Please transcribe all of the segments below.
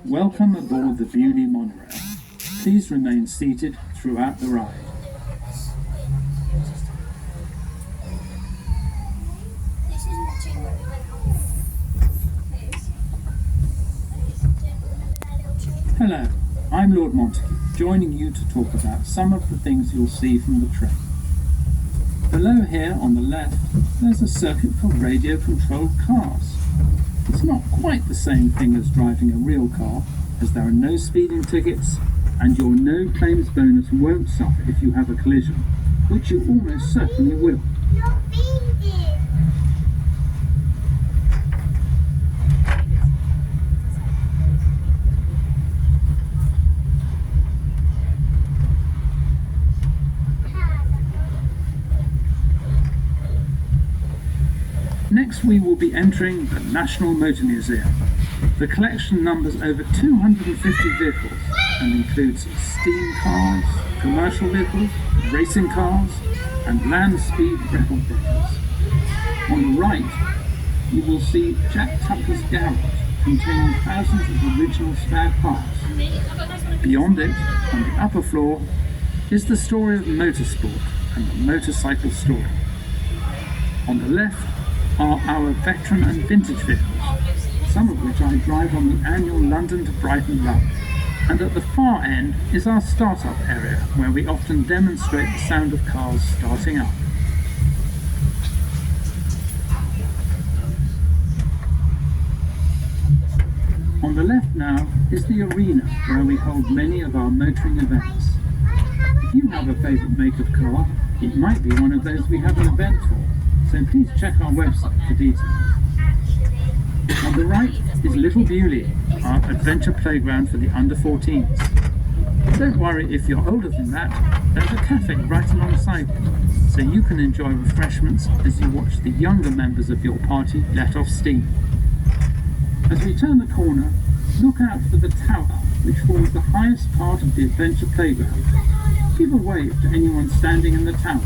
Welcome aboard the Beaulieu monorail. Please remain seated throughout the ride. Hello, I'm Lord Montague, joining you to talk about some of the things you'll see from the train. Below here on the left, there's a circuit for radio-controlled cars. It's not quite the same thing as driving a real car, as there are no speeding tickets, and your no claims bonus won't suffer if you have a collision, which you almost certainly will. Next we will be entering the National Motor Museum. The collection numbers over 250 vehicles and includes steam cars, commercial vehicles, racing cars and land speed record breakers. On the right you will see Jack Tucker's garage containing thousands of original spare parts. Beyond it, on the upper floor, is the story of motorsport and the motorcycle story. On the left are our veteran and vintage vehicles, some of which I drive on the annual London to Brighton run. And at the far end is our startup area, where we often demonstrate the sound of cars starting up. On the left now is the arena, where we hold many of our motoring events. If you have a favourite make of car, it might be one of those we have an event for. So please check our website for details. On the right is Little Beaulieu, our adventure playground for the under-14s. Don't worry if you're older than that, there's a cafe right alongside it, so you can enjoy refreshments as you watch the younger members of your party let off steam. As we turn the corner, look out for the tower, which forms the highest part of the adventure playground. Give a wave to anyone standing in the tower.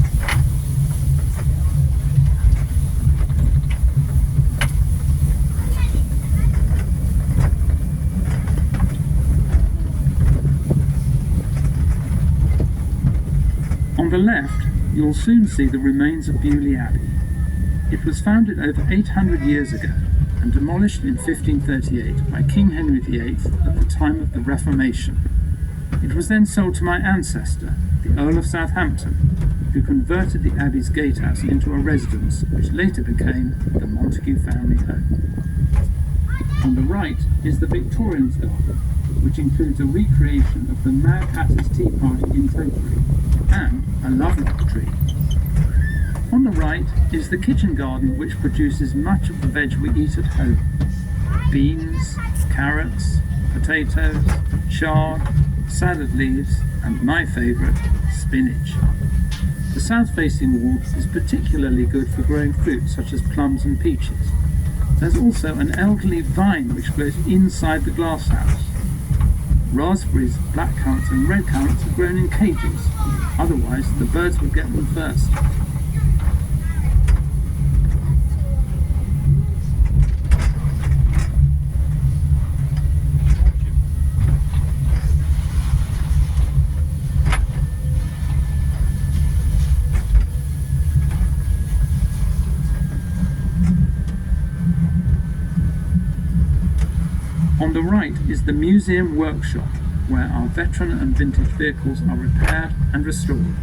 On the left, you'll soon see the remains of Beaulieu Abbey. It was founded over 800 years ago and demolished in 1538 by King Henry VIII at the time of the Reformation. It was then sold to my ancestor, the Earl of Southampton, who converted the Abbey's gatehouse into a residence which later became the Montague family home. On the right is the Victorians Garden, which includes a recreation of the Mad Hatter's Tea Party in Topiary and a lovelock tree. On the right is the kitchen garden, which produces much of the veg we eat at home. Beans, carrots, potatoes, chard, salad leaves and my favourite, spinach. The south-facing wall is particularly good for growing fruit such as plums and peaches. There's also an elderly vine which grows inside the glasshouse. Raspberries, blackcurrants and red currants are grown in cages, otherwise the birds would get them first. On the right is the museum workshop, where our veteran and vintage vehicles are repaired and restored.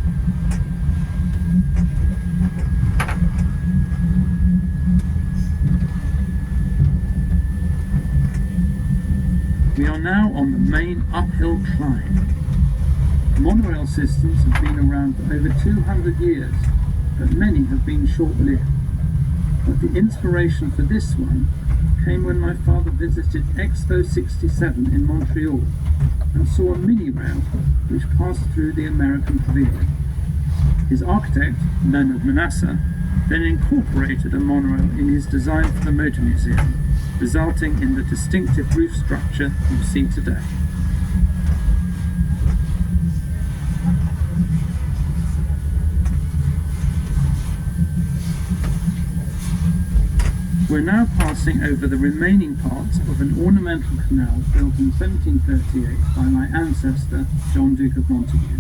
We are now on the main uphill climb. Monorail systems have been around for over 200 years, but many have been short-lived. But the inspiration for this one came when my father visited Expo 67 in Montreal and saw a mini-rail which passed through the American Pavilion. His architect, Leonard Manasseh, then incorporated a monorail in his design for the Motor Museum, resulting in the distinctive roof structure you see today. We're now passing over the remaining parts of an ornamental canal built in 1738 by my ancestor, John Duke of Montagu.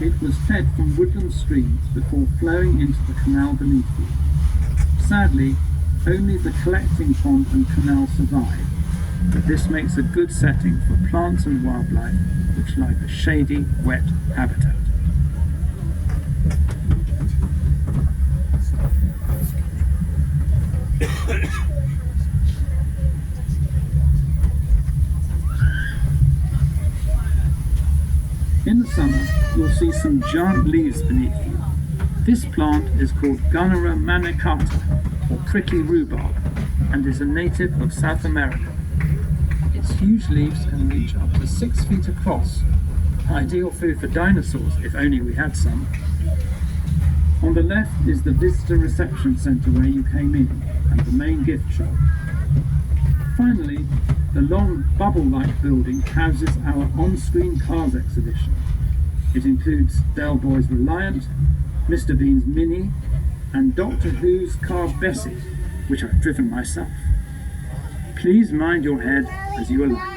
It was fed from woodland streams before flowing into the canal beneath it. Sadly, only the collecting pond and canal survive, but this makes a good setting for plants and wildlife which like a shady, wet habitat. In the summer, you'll see some giant leaves beneath you. This plant is called Gunnera manicata, or prickly rhubarb, and is a native of South America. Its huge leaves can reach up to 6 feet across. Ideal food for dinosaurs, if only we had some. On the left is the visitor reception centre where you came in, and the main gift shop. Finally, the long bubble-like building houses our on-screen cars exhibition. It includes Del Boy's Reliant, Mr. Bean's Mini, and Doctor Who's car Bessie, which I've driven myself. Please mind your head as you alight.